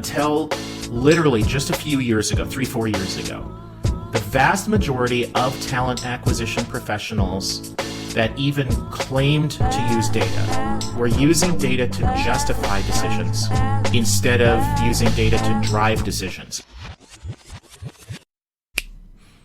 until literally just a few years ago, 3-4 years ago, the vast majority of talent acquisition professionals that even claimed to use data were using data to justify decisions instead of using data to drive decisions.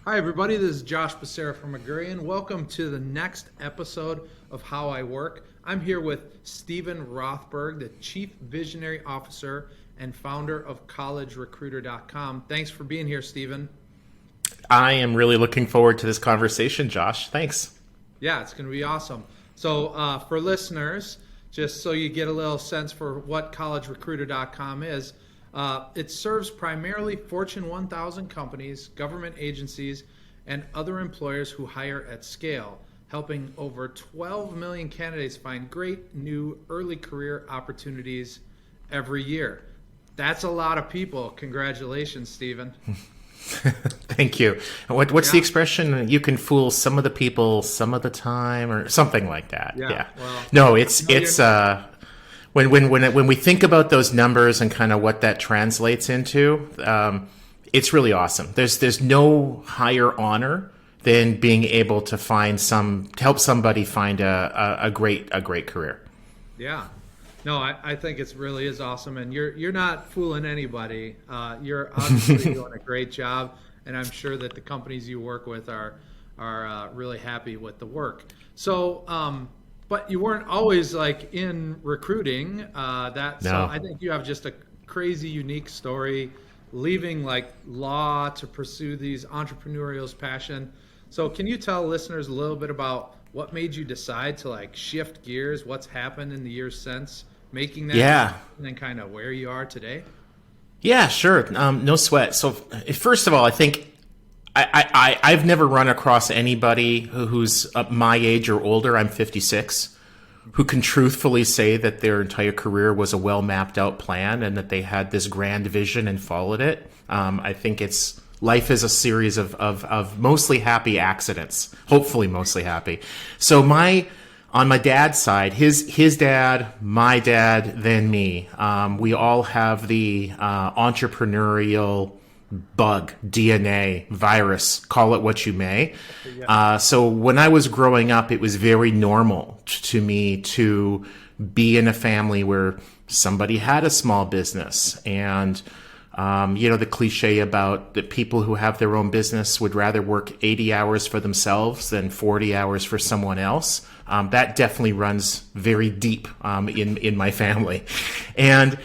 Hi everybody, this is Josh Becerra from Agrarian. Welcome to the next episode of How I Work. I'm here with Steven Rothberg, the Chief Visionary Officer and founder of collegerecruiter.com. Thanks for being here, Steven. I am really looking forward to this conversation, Josh. Thanks. Yeah, it's going to be awesome. So for listeners, just so you get a little sense for what collegerecruiter.com is, it serves primarily Fortune 1000 companies, government agencies, and other employers who hire at scale, helping over 12 million candidates find great new early career opportunities every year. That's a lot of people. Congratulations, Steven. Thank you. What's the expression? You can fool some of the people some of the time, or something like that. Yeah. Well, no, it's when we think about those numbers and kind of what that translates into, it's really awesome. There's no higher honor than being able to help somebody find a great career. Yeah. No, I think it really is awesome, and you're not fooling anybody. You're obviously doing a great job, and I'm sure that the companies you work with are really happy with the work. So, but you weren't always like in recruiting. No. So I think you have just a crazy, unique story, leaving like law to pursue these entrepreneurial passion. So, can you tell listeners a little bit about what made you decide to like shift gears? What's happened in the years since making that? Yeah. And then kind of where you are today? Yeah, sure. No sweat. So first of all, I think I've never run across anybody who's my age or older. I'm 56, who can truthfully say that their entire career was a well mapped out plan and that they had this grand vision and followed it. I think life is a series of mostly happy accidents, hopefully mostly happy. So on my dad's side, his dad, my dad, then me, we all have the entrepreneurial bug, DNA, virus, call it what you may. So when I was growing up, it was very normal to me to be in a family where somebody had a small business, and the cliche about the people who have their own business would rather work 80 hours for themselves than 40 hours for someone else. That definitely runs very deep in my family. And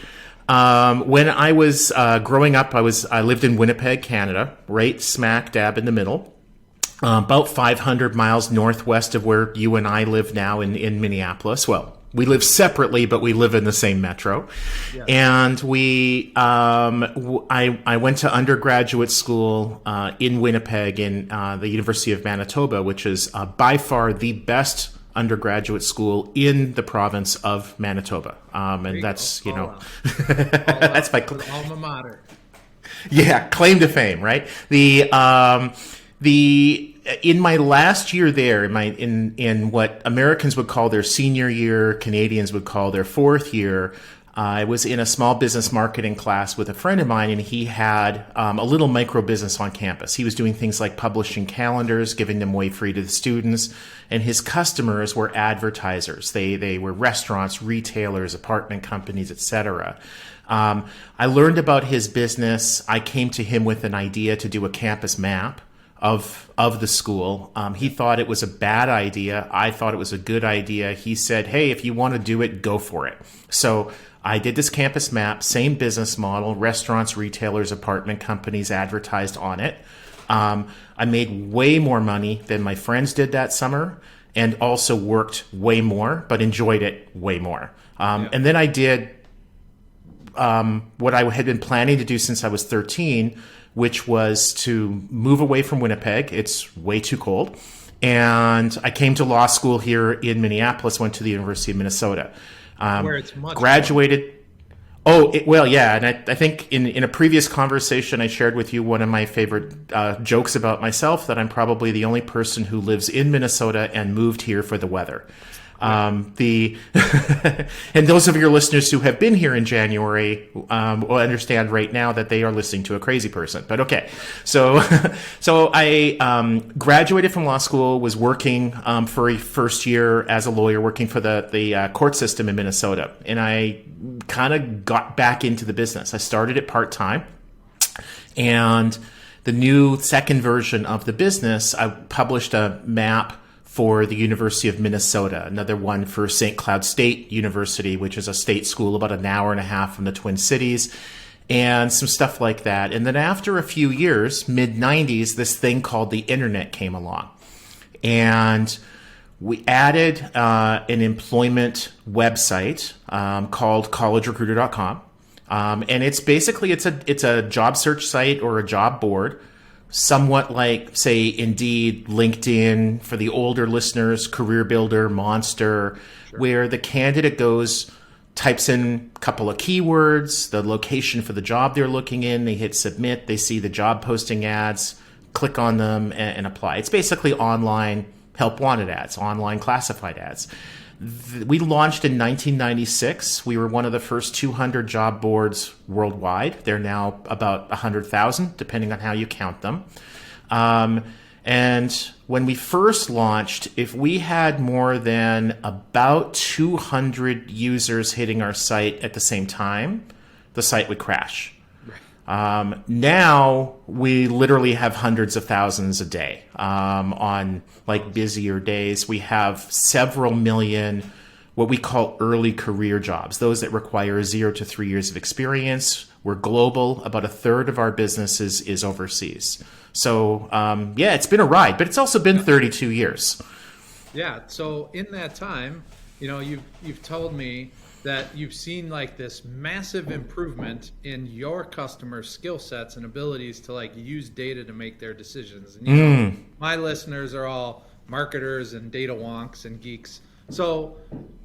when I was growing up, I lived in Winnipeg, Canada, right smack dab in the middle, about 500 miles northwest of where you and I live now in Minneapolis. Well, we live separately, but we live in the same metro. Yeah. And I went to undergraduate school in Winnipeg in the University of Manitoba, which is by far the best undergraduate school in the province of Manitoba. And that's, that's my alma mater. Yeah, claim to fame, right? In my last year there, in what Americans would call their senior year, Canadians would call their fourth year, I was in a small business marketing class with a friend of mine, and he had a little micro business on campus. He was doing things like publishing calendars, giving them away free to the students, and his customers were advertisers. They were restaurants, retailers, apartment companies, etc. I learned about his business. I came to him with an idea to do a campus map of the school. He thought it was a bad idea. I thought it was a good idea. He said, hey, if you want to do it, go for it. So I did this campus map, same business model, restaurants, retailers, apartment companies advertised on it. I made way more money than my friends did that summer, and also worked way more, but enjoyed it way more. And then I did what I had been planning to do since I was 13, which was to move away from Winnipeg. It's way too cold. And I came to law school here in Minneapolis, went to the University of Minnesota. Where it's much graduated. And I think in a previous conversation, I shared with you one of my favorite jokes about myself, that I'm probably the only person who lives in Minnesota and moved here for the weather. The and those of your listeners who have been here in January will understand right now that they are listening to a crazy person. But okay, so I graduated from law school, was working for a first year as a lawyer, working for the court system in Minnesota, and I kind of got back into the business. I started it part time, and the new second version of the business, I published a map for the University of Minnesota, another one for St. Cloud State University, which is a state school about an hour and a half from the Twin Cities, and some stuff like that. And then after a few years, mid-90s, this thing called the internet came along. And we added an employment website called collegerecruiter.com. And it's basically, it's a job search site or a job board, somewhat like, say, Indeed, LinkedIn, for the older listeners, Career Builder, Monster, sure, where the candidate goes, types in a couple of keywords, the location for the job they're looking in, they hit submit, they see the job posting ads, click on them and apply. It's basically online help wanted ads, online classified ads. We launched in 1996. We were one of the first 200 job boards worldwide. They're now about 100,000, depending on how you count them. And when we first launched, if we had more than about 200 users hitting our site at the same time, the site would crash. Now we literally have hundreds of thousands a day. On like busier days, we have several million what we call early career jobs, those that require 0 to 3 years of experience. We're global. About a third of our business is overseas. So yeah, it's been a ride, but it's also been 32 years. Yeah. So in that time, you've told me that you've seen like this massive improvement in your customers' skill sets and abilities to like use data to make their decisions. And my listeners are all marketers and data wonks and geeks. So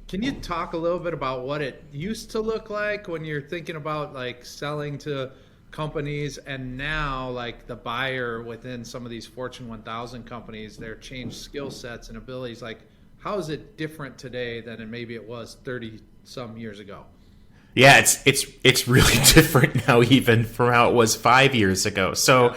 can you talk a little bit about what it used to look like when you're thinking about like selling to companies, and now like the buyer within some of these Fortune 1000 companies, their changed skill sets and abilities? Like, how is it different today than maybe it was 30 some years ago? Yeah, it's really different now, even from how it was 5 years ago. So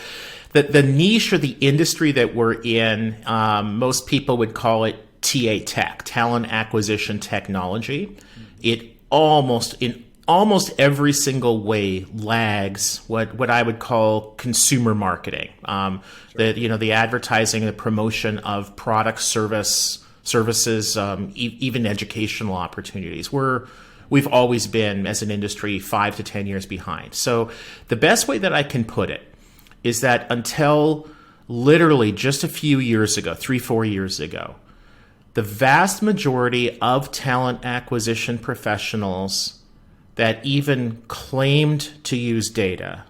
the niche or the industry that we're in, most people would call it TA tech, talent acquisition technology. It in almost every single way lags what I would call consumer marketing. The advertising, the promotion of product services, even educational opportunities. We've always been, as an industry, 5 to 10 years behind. So the best way that I can put it is that until literally just a few years ago, 3-4 years ago, the vast majority of talent acquisition professionals that even claimed to use data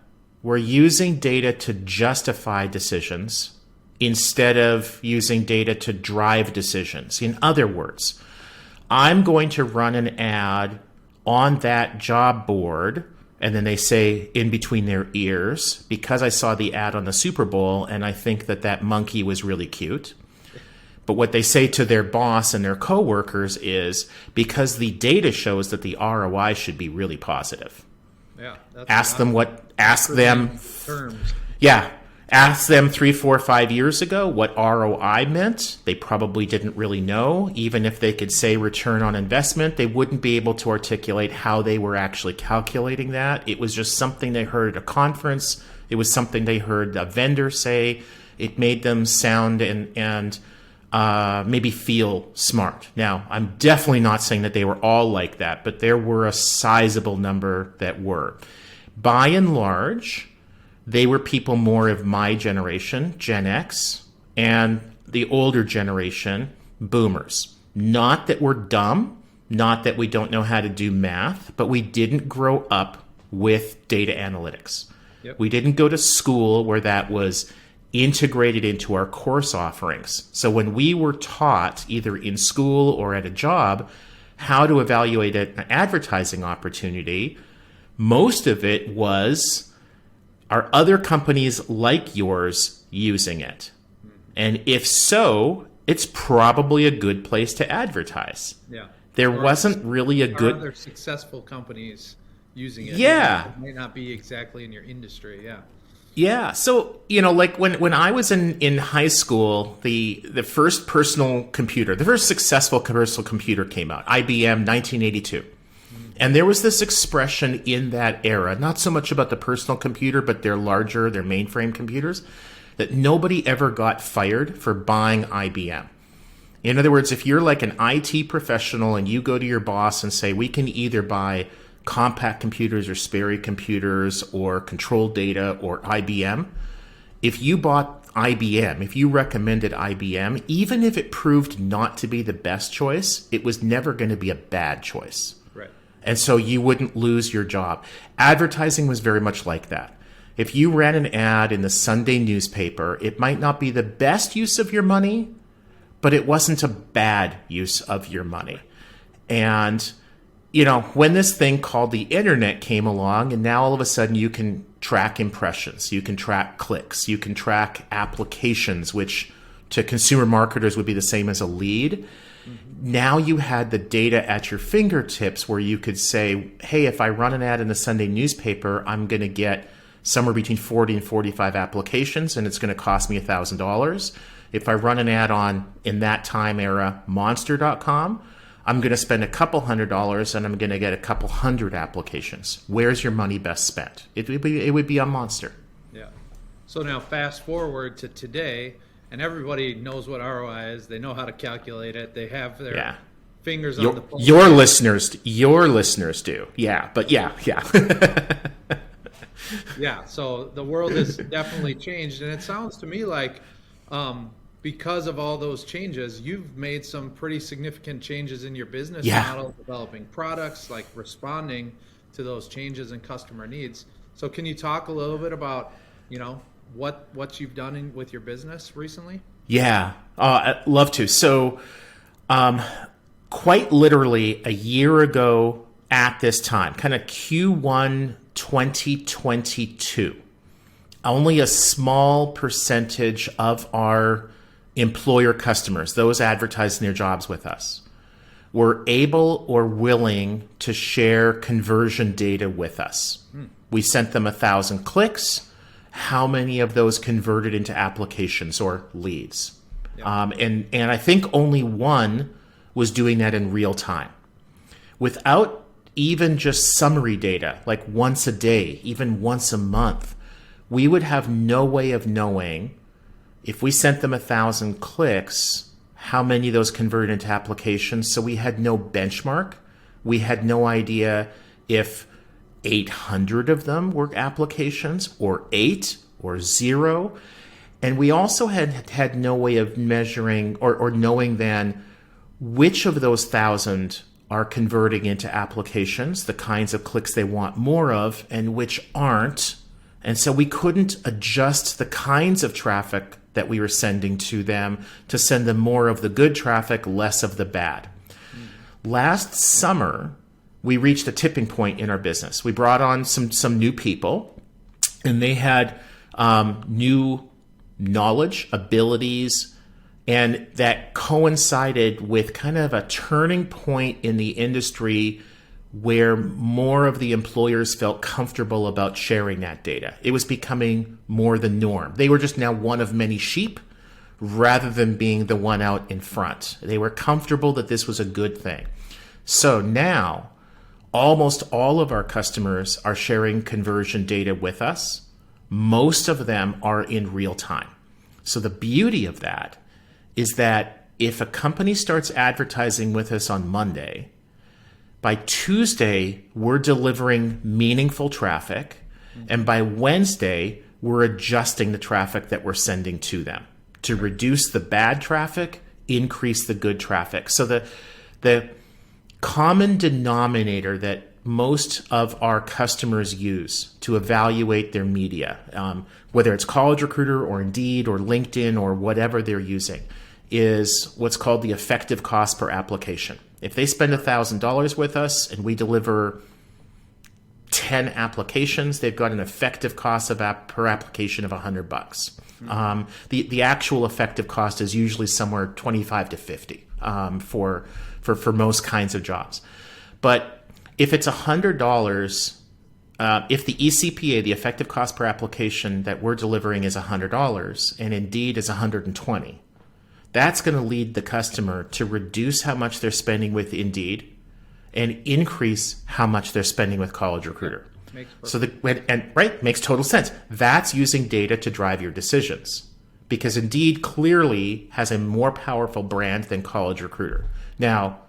were using data to justify decisions instead of using data to drive decisions. In other words, I'm going to run an ad on that job board, and then they say in between their ears, because I saw the ad on the Super Bowl and I think that monkey was really cute. But what they say to their boss and their coworkers is, because the data shows that the ROI should be really positive. Yeah. Ask them 3, 4, 5 years ago what ROI meant. They probably didn't really know. Even if they could say return on investment, they wouldn't be able to articulate how they were actually calculating that. It was just something they heard at a conference. It was something they heard a vendor say. It made them sound and maybe feel smart. Now, I'm definitely not saying that they were all like that, but there were a sizable number that were. By and large, they were people more of my generation, Gen X, and the older generation, boomers. Not that we're dumb, not that we don't know how to do math, but we didn't grow up with data analytics. Yep. We didn't go to school where that was integrated into our course offerings. So when we were taught, either in school or at a job, how to evaluate an advertising opportunity, most of it was, are other companies like yours using it? And if so, it's probably a good place to advertise. Yeah. There Or wasn't really a are good. other successful companies using it? Yeah. It might not be exactly in your industry. Yeah. Yeah. So, like when I was in high school, the first personal computer, the first successful personal computer came out, IBM 1982. And there was this expression in that era, not so much about the personal computer, but their mainframe computers, that nobody ever got fired for buying IBM. In other words, if you're like an IT professional and you go to your boss and say, we can either buy compact computers or Sperry computers or control data or IBM, if you bought IBM, if you recommended IBM, even if it proved not to be the best choice, it was never going to be a bad choice. Right. And so you wouldn't lose your job. Advertising was very much like that. If you ran an ad in the Sunday newspaper, it might not be the best use of your money, but it wasn't a bad use of your money. And when this thing called the internet came along, and now all of a sudden you can track impressions, you can track clicks, you can track applications, which to consumer marketers would be the same as a lead. Mm-hmm. Now you had the data at your fingertips where you could say, hey, if I run an ad in the Sunday newspaper, I'm going to get somewhere between 40 and 45 applications, and it's going to cost me $1,000. If I run an ad on, in that time era, monster.com, I'm going to spend a couple $100 and I'm going to get a couple hundred applications. Where's your money best spent? It would be on Monster. Yeah. So now fast forward to today, and everybody knows what ROI is. They know how to calculate it. They have their fingers on the pulse. Your listeners do. Yeah, but yeah. Yeah. So the world has definitely changed, and it sounds to me like because of all those changes, you've made some pretty significant changes in your business model, developing products, like responding to those changes in customer needs. So can you talk a little bit about, what you've done with your business recently? Yeah, I'd love to. So quite literally a year ago at this time, kind of Q1 2022, only a small percentage of our employer customers, those advertising their jobs with us, were able or willing to share conversion data with us. We sent them 1,000 clicks. How many of those converted into applications or leads? Yeah. And I think only one was doing that in real time. Without even just summary data, like once a day, even once a month, we would have no way of knowing if we sent them 1,000 clicks, how many of those converted into applications. So we had no benchmark. We had no idea if 800 of them were applications or 8 or 0. And we also had no way of measuring or knowing then which of those 1,000 are converting into applications, the kinds of clicks they want more of, and which aren't. And so we couldn't adjust the kinds of traffic that we were sending to them to send them more of the good traffic, less of the bad. Last summer, we reached a tipping point in our business. We brought on some new people, and they had new knowledge, abilities, and that coincided with kind of a turning point in the industry where more of the employers felt comfortable about sharing that data. It was becoming more the norm. They were just now one of many sheep rather than being the one out in front. They were comfortable that this was a good thing. So now, almost all of our customers are sharing conversion data with us. Most of them are in real time. So the beauty of that is that if a company starts advertising with us on Monday, by Tuesday, we're delivering meaningful traffic. And by Wednesday, we're adjusting the traffic that we're sending to them to reduce the bad traffic, increase the good traffic. So the common denominator that most of our customers use to evaluate their media, whether it's College Recruiter or Indeed or LinkedIn or whatever they're using, is what's called the effective cost per application. If they spend $1,000 with us and we deliver 10 applications, they've got an effective cost of per application of $100. The actual effective cost is usually somewhere 25 to 50 for most kinds of jobs. But if it's $100, if the eCPA, the effective cost per application that we're delivering is $100 and Indeed is $120, that's going to lead the customer to reduce how much they're spending with Indeed and increase how much they're spending with College Recruiter. Makes total sense. That's using data to drive your decisions, because Indeed clearly has a more powerful brand than College Recruiter. Now,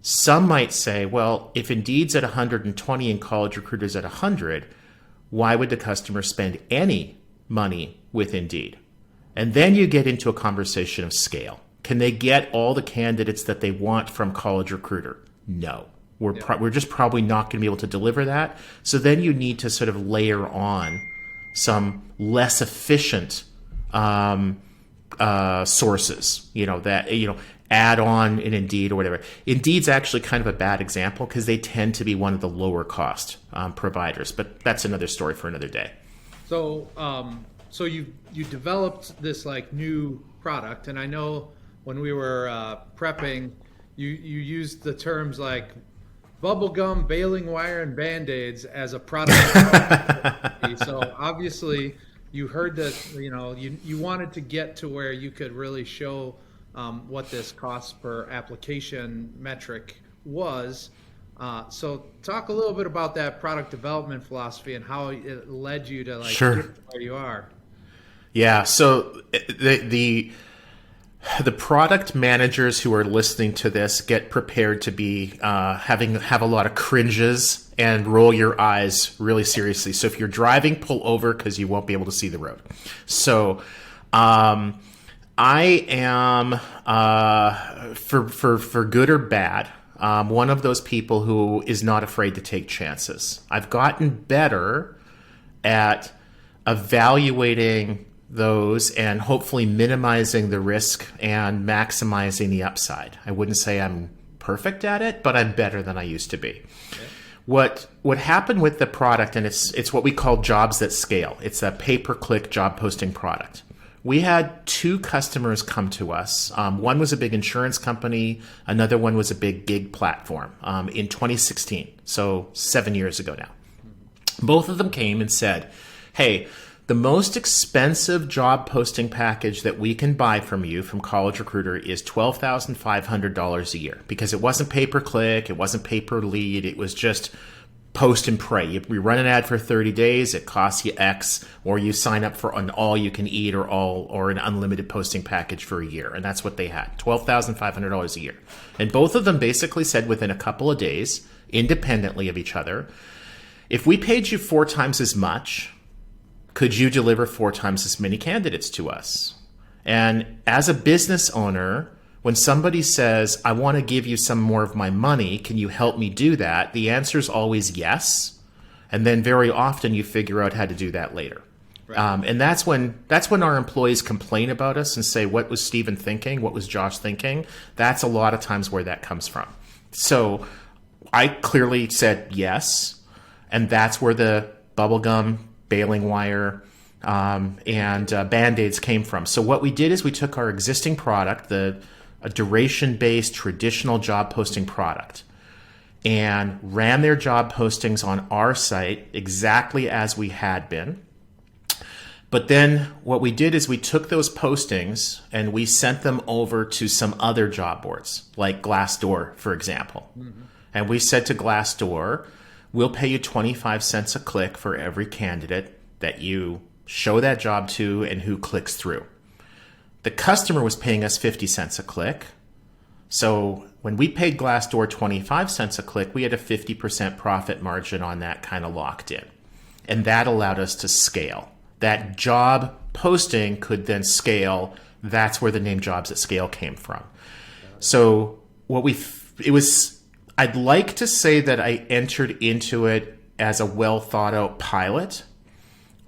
some might say, well, if Indeed's at 120 and College Recruiter's at 100, why would the customer spend any money with Indeed? And then you get into a conversation of scale. Can they get all the candidates that they want from College Recruiter? No. We're just probably not going to be able to deliver that. So then you need to sort of layer on some less efficient sources, add on in Indeed or whatever. Indeed's actually kind of a bad example because they tend to be one of the lower cost providers, but that's another story for another day. So, so you developed this like new product, and I know when we were prepping, you used the terms like bubblegum, baling wire, and Band-Aids as a product. So obviously you heard that, you wanted to get to where you could really show what this cost per application metric was. So talk a little bit about that product development philosophy and how it led you to get where you are. Yeah. So the product managers who are listening to this, get prepared to be have a lot of cringes and roll your eyes really seriously. So if you're driving, pull over because you won't be able to see the road. So I am for good or bad, one of those people who is not afraid to take chances. I've gotten better at evaluating those and hopefully minimizing the risk and maximizing the upside. I wouldn't say I'm perfect at it, but I'm better than I used to be. Okay. What happened with the product, and it's what we call jobs that scale. It's a pay-per-click job posting product. We had two customers come to us. One was a big insurance company. Another one was a big gig platform in 2016, so 7 years ago now. Both of them came and said, hey, the most expensive job posting package that we can buy from you from College Recruiter is $12,500 a year, because it wasn't pay-per-click, it wasn't pay-per-lead, it was just post and pray. We run an ad for 30 days, it costs you X, or you sign up for an all-you-can-eat or an unlimited posting package for a year, and that's what they had, $12,500 a year. And both of them basically said within a couple of days, independently of each other, if we paid you 4 times as much, could you deliver 4 times as many candidates to us? And as a business owner, when somebody says, I want to give you some more of my money, can you help me do that? The answer is always yes. And then very often you figure out how to do that later. Right. And that's when our employees complain about us and say, what was Steven thinking? What was Josh thinking? That's a lot of times where that comes from. So I clearly said yes. And that's where the bubblegum, baling wire, and Band-Aids came from. So what we did is we took our existing product, a duration-based traditional job posting product, and ran their job postings on our site exactly as we had been. But then what we did is we took those postings and we sent them over to some other job boards, like Glassdoor, for example. Mm-hmm. And we said to Glassdoor, we'll pay you 25 cents a click for every candidate that you show that job to and who clicks through. The customer was paying us 50 cents a click. So when we paid Glassdoor 25 cents a click, we had a 50% profit margin on that kind of locked in. And that allowed us to scale. That job posting could then scale. That's where the name Jobs at Scale came from. So I'd like to say that I entered into it as a well thought out pilot.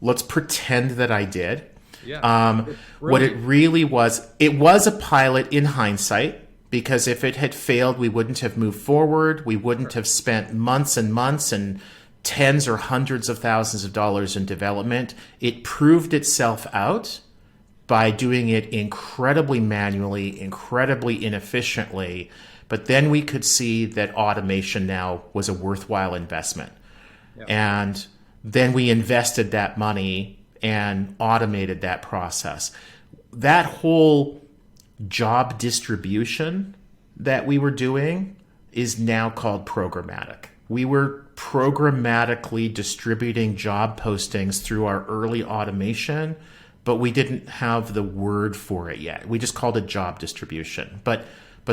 Let's pretend that I did. Yeah, what it really was, it was a pilot in hindsight, because if it had failed, we wouldn't have moved forward. We wouldn't have spent months and months and tens or hundreds of thousands of dollars in development. It proved itself out by doing it incredibly manually, incredibly inefficiently. But then we could see that automation now was a worthwhile investment. Yep. And then we invested that money and automated that process. That whole job distribution that we were doing is now called programmatic. We were programmatically distributing job postings through our early automation, but we didn't have the word for it yet. We just called it job distribution. But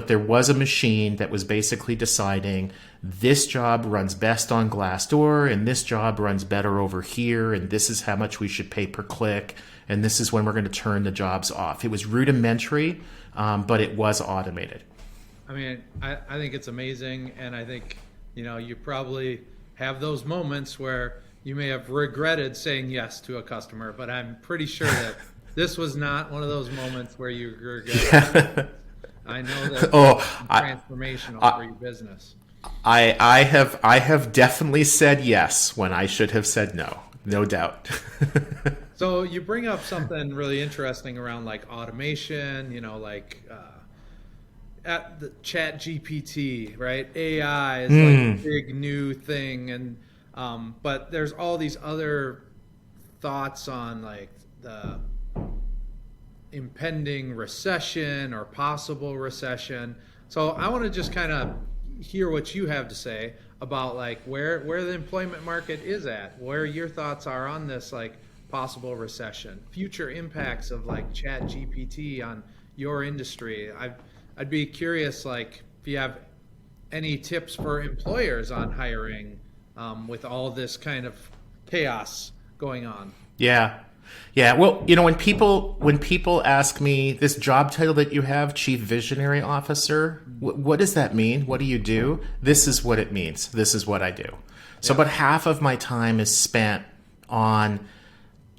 there was a machine that was basically deciding this job runs best on Glassdoor and this job runs better over here, and this is how much we should pay per click, and this is when we're going to turn the jobs off. It was rudimentary, but it was automated. I mean, I think it's amazing, and I think, you probably have those moments where you may have regretted saying yes to a customer, but I'm pretty sure that this was not one of those moments where you regret. I know that transformational for your business. I have definitely said yes when I should have said no doubt. So you bring up something really interesting around like automation, at the Chat GPT, right? AI is like a big new thing, and but there's all these other thoughts on like the impending recession or possible recession. So I want to just kind of hear what you have to say about like where the employment market is at, where your thoughts are on this like possible recession, future impacts of like Chat GPT on your industry. I'd be curious, like, if you have any tips for employers on hiring with all this kind of chaos going on. Yeah. Well, when people ask me this job title that you have, Chief Visionary Officer, what does that mean? What do you do? This is what it means. This is what I do. So about half of my time is spent on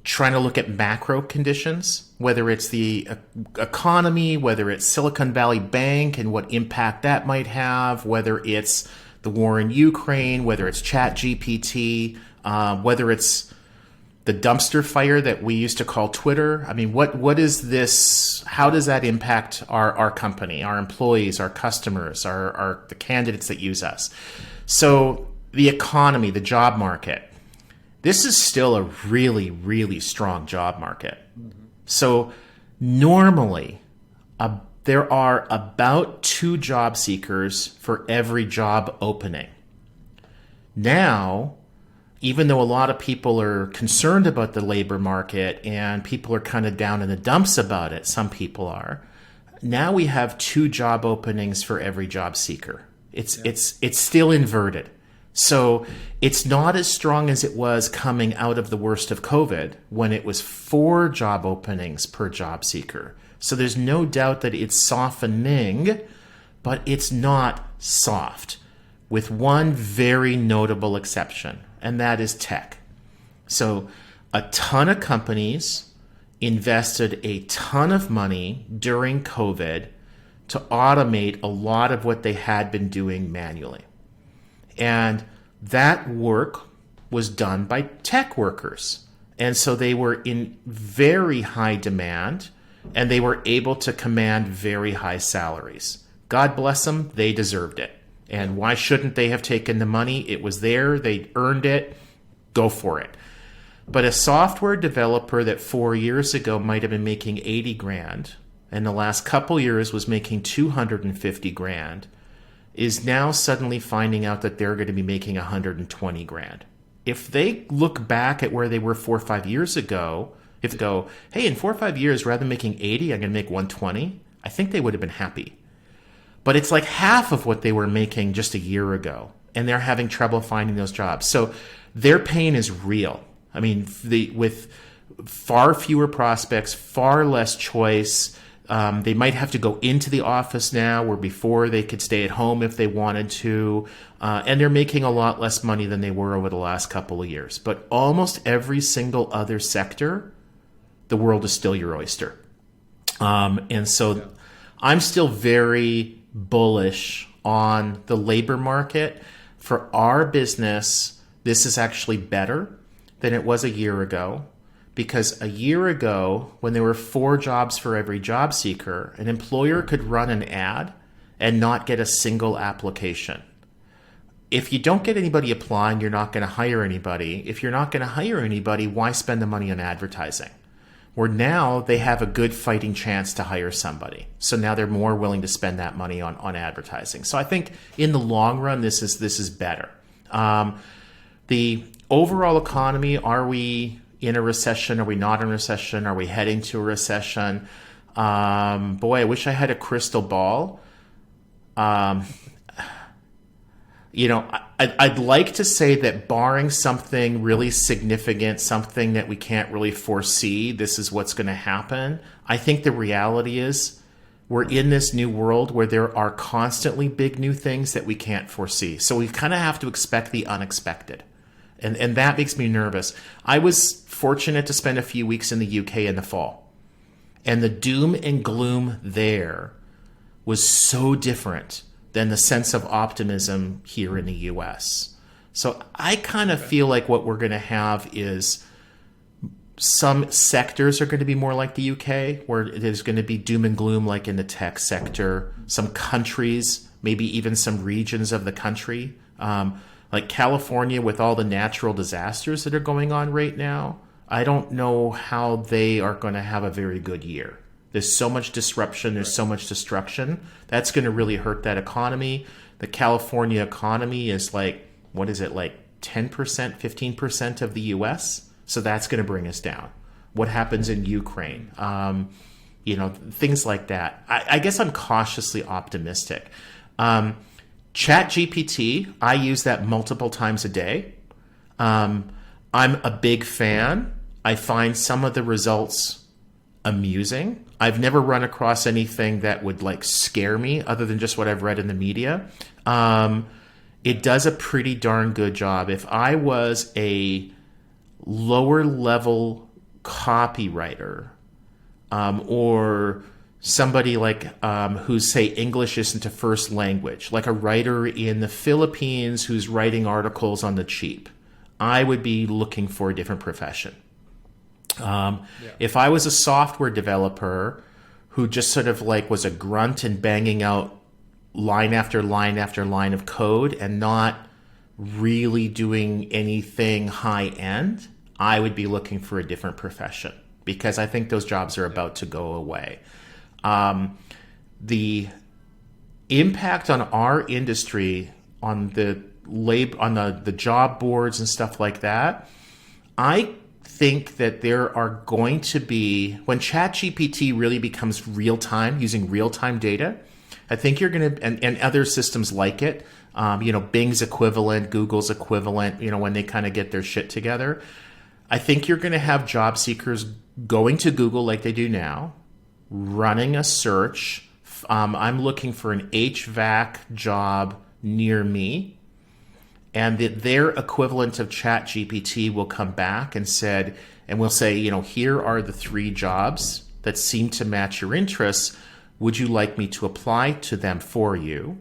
trying to look at macro conditions, whether it's the economy, whether it's Silicon Valley Bank and what impact that might have, whether it's the war in Ukraine, whether it's Chat GPT, whether it's the dumpster fire that we used to call Twitter. I mean, what is this? How does that impact our company, our employees, our customers, the candidates that use us? So the economy, the job market. This is still a really, really strong job market. So normally, there are about 2 job seekers for every job opening. Now, even though a lot of people are concerned about the labor market and people are kind of down in the dumps about it, some people are, now we have 2 job openings for every job seeker. It's still inverted. So it's not as strong as it was coming out of the worst of COVID when it was 4 job openings per job seeker. So there's no doubt that it's softening, but it's not soft, with one very notable exception, and that is tech. So a ton of companies invested a ton of money during COVID to automate a lot of what they had been doing manually. And that work was done by tech workers. And so they were in very high demand and they were able to command very high salaries. God bless them, they deserved it. And why shouldn't they have taken the money? It was there, they earned it, go for it. But a software developer that 4 years ago might have been making 80 grand and the last couple years was making 250 grand is now suddenly finding out that they're going to be making 120 grand. If they look back at where they were 4 or 5 years ago, if they go, hey, in 4 or 5 years, rather than making 80, I'm going to make 120, I think they would have been happy. But it's like half of what they were making just a year ago, and they're having trouble finding those jobs. So their pain is real. I mean, with far fewer prospects, far less choice, they might have to go into the office now, where before they could stay at home if they wanted to, and they're making a lot less money than they were over the last couple of years. But almost every single other sector, the world is still your oyster. And so I'm still very bullish on the labor market. For our business, this is actually better than it was a year ago. Because a year ago, when there were 4 jobs for every job seeker, an employer could run an ad and not get a single application. If you don't get anybody applying, you're not going to hire anybody. If you're not going to hire anybody, why spend the money on advertising? Where now they have a good fighting chance to hire somebody. So now they're more willing to spend that money on advertising. So I think in the long run, this is better. The overall economy, are we in a recession? Are we not in a recession? Are we heading to a recession? Boy, I wish I had a crystal ball. I'd like to say that barring something really significant, something that we can't really foresee, this is what's going to happen. I think the reality is we're in this new world where there are constantly big new things that we can't foresee. So we kind of have to expect the unexpected. And that makes me nervous. I was fortunate to spend a few weeks in the UK in the fall. And the doom and gloom there was so different than the sense of optimism here in the US. So I kind of feel like what we're going to have is some sectors are going to be more like the UK, where there's going to be doom and gloom like in the tech sector. Some countries, maybe even some regions of the country, like California with all the natural disasters that are going on right now, I don't know how they are going to have a very good year. There's so much disruption, there's so much destruction. That's going to really hurt that economy. The California economy is like, what is it, like 10%, 15% of the US? So that's going to bring us down. What happens in Ukraine? Things like that. I guess I'm cautiously optimistic. ChatGPT, I use that multiple times a day. I'm a big fan. I find some of the results amusing. I've never run across anything that would like scare me other than just what I've read in the media. It does a pretty darn good job. If I was a lower level copywriter, or somebody like who's, say, English isn't a first language, like a writer in the Philippines who's writing articles on the cheap, I would be looking for a different profession. If I was a software developer who just sort of like was a grunt and banging out line after line after line of code and not really doing anything high end, I would be looking for a different profession because I think those jobs are about to go away. The impact on our industry, on the job boards and stuff like that, I think that there are going to be, when ChatGPT really becomes real time, using real time data, I think you're going to, and other systems like it, Bing's equivalent, Google's equivalent, when they kind of get their shit together, I think you're going to have job seekers going to Google like they do now, running a search. I'm looking for an HVAC job near me. And their equivalent of ChatGPT will come back and we'll say, here are the 3 jobs that seem to match your interests. Would you like me to apply to them for you?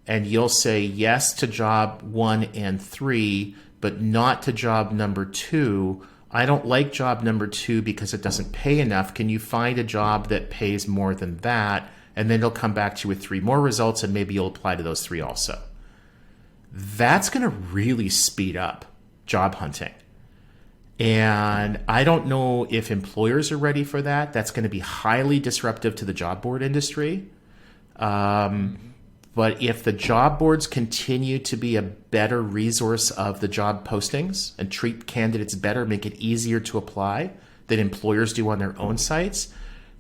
And you'll say yes to job 1 and 3, but not to job number 2. I don't like job number 2 because it doesn't pay enough. Can you find a job that pays more than that? And then they'll come back to you with 3 more results, and maybe you'll apply to those 3 also. That's going to really speed up job hunting. And I don't know if employers are ready for that. That's going to be highly disruptive to the job board industry. But if the job boards continue to be a better resource of the job postings and treat candidates better, make it easier to apply than employers do on their own sites,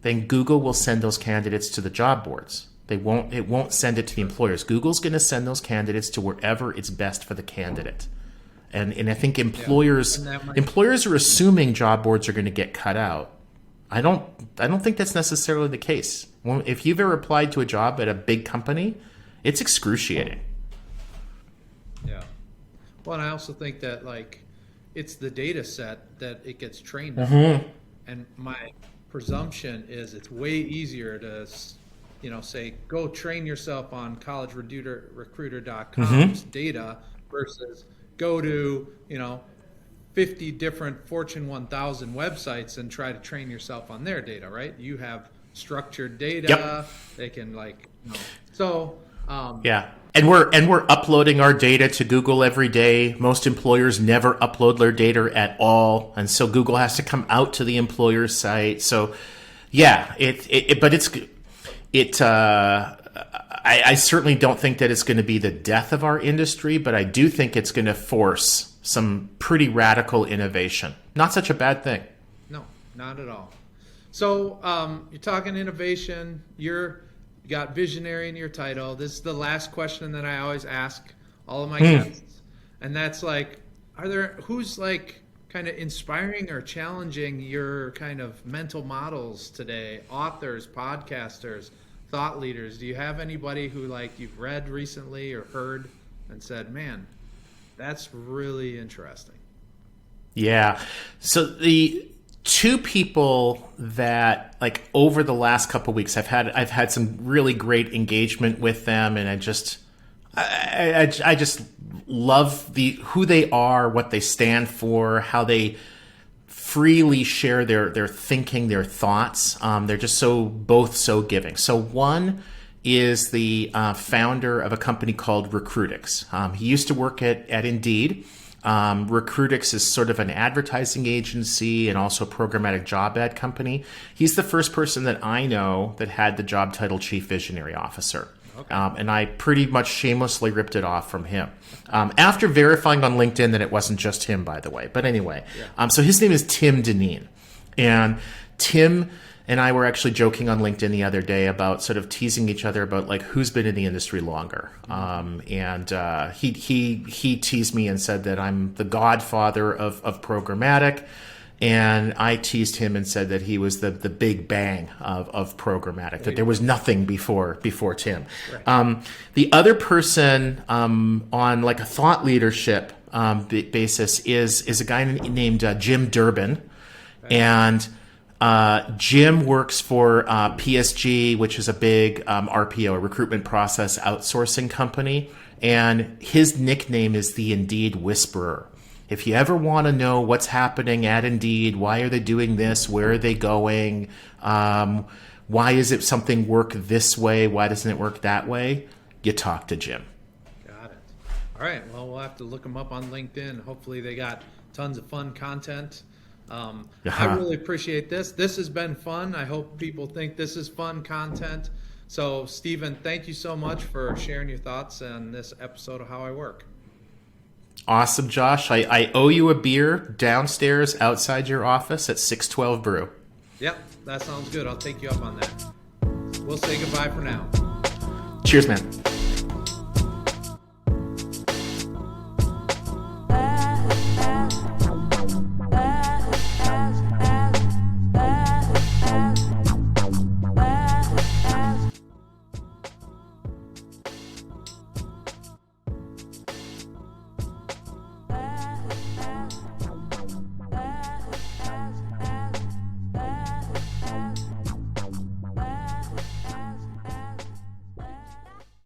then Google will send those candidates to the job boards. It won't send it to the employers. Google's going to send those candidates to wherever it's best for the candidate. And I think employers are assuming job boards are going to get cut out. I don't think that's necessarily the case. If you've ever applied to a job at a big company, it's excruciating. Yeah. Well, and I also think that it's the data set that it gets trained on. And my presumption is it's way easier to say, go train yourself on collegerecruiter.com's data versus go to, 50 different Fortune 1000 websites and try to train yourself on their data, right? You have structured data. Yep. They can so. Yeah. And we're uploading our data to Google every day. Most employers never upload their data at all, and so Google has to come out to the employer's site. So, yeah, I certainly don't think that it's going to be the death of our industry, but I do think it's going to force some pretty radical innovation. Not such a bad thing. No, not at all. So you're talking innovation. You got visionary in your title. This is the last question that I always ask all of my guests, and that's who's kind of inspiring or challenging your kind of mental models today? Authors, podcasters, thought leaders. Do you have anybody who you've read recently or heard and said, man, that's really interesting? Yeah. So the two people that over the last couple of weeks I've had some really great engagement with them, and I just love who they are, what they stand for, how they freely share their thinking, their thoughts. They're just both so giving. So one is the founder of a company called Recruitix. He used to work at Indeed. Recruitix is sort of an advertising agency and also a programmatic job ad company. He's the first person that I know that had the job title Chief Visionary Officer. Okay. And I pretty much shamelessly ripped it off from him. After verifying on LinkedIn that it wasn't just him, by the way. But anyway, so his name is Tim Deneen. And Tim and I were actually joking on LinkedIn the other day about sort of teasing each other about who's been in the industry longer. He teased me and said that I'm the godfather of programmatic. And I teased him and said that he was the big bang of programmatic, that there was nothing before Tim. Right. The other person on a thought leadership basis is a guy named Jim Durbin. Okay. And Jim works for PSG, which is a big RPO, a recruitment process outsourcing company. And his nickname is the Indeed Whisperer. If you ever want to know what's happening at Indeed, why are they doing this? Where are they going? Why is it something work this way? Why doesn't it work that way? You talk to Jim. Got it. All right. Well, we'll have to look them up on LinkedIn. Hopefully they got tons of fun content. I really appreciate this. This has been fun. I hope people think this is fun content. So, Steven, thank you so much for sharing your thoughts on this episode of How I Work. Awesome, Josh. I owe you a beer downstairs outside your office at 612 Brew. Yep, that sounds good. I'll take you up on that. We'll say goodbye for now. Cheers, man.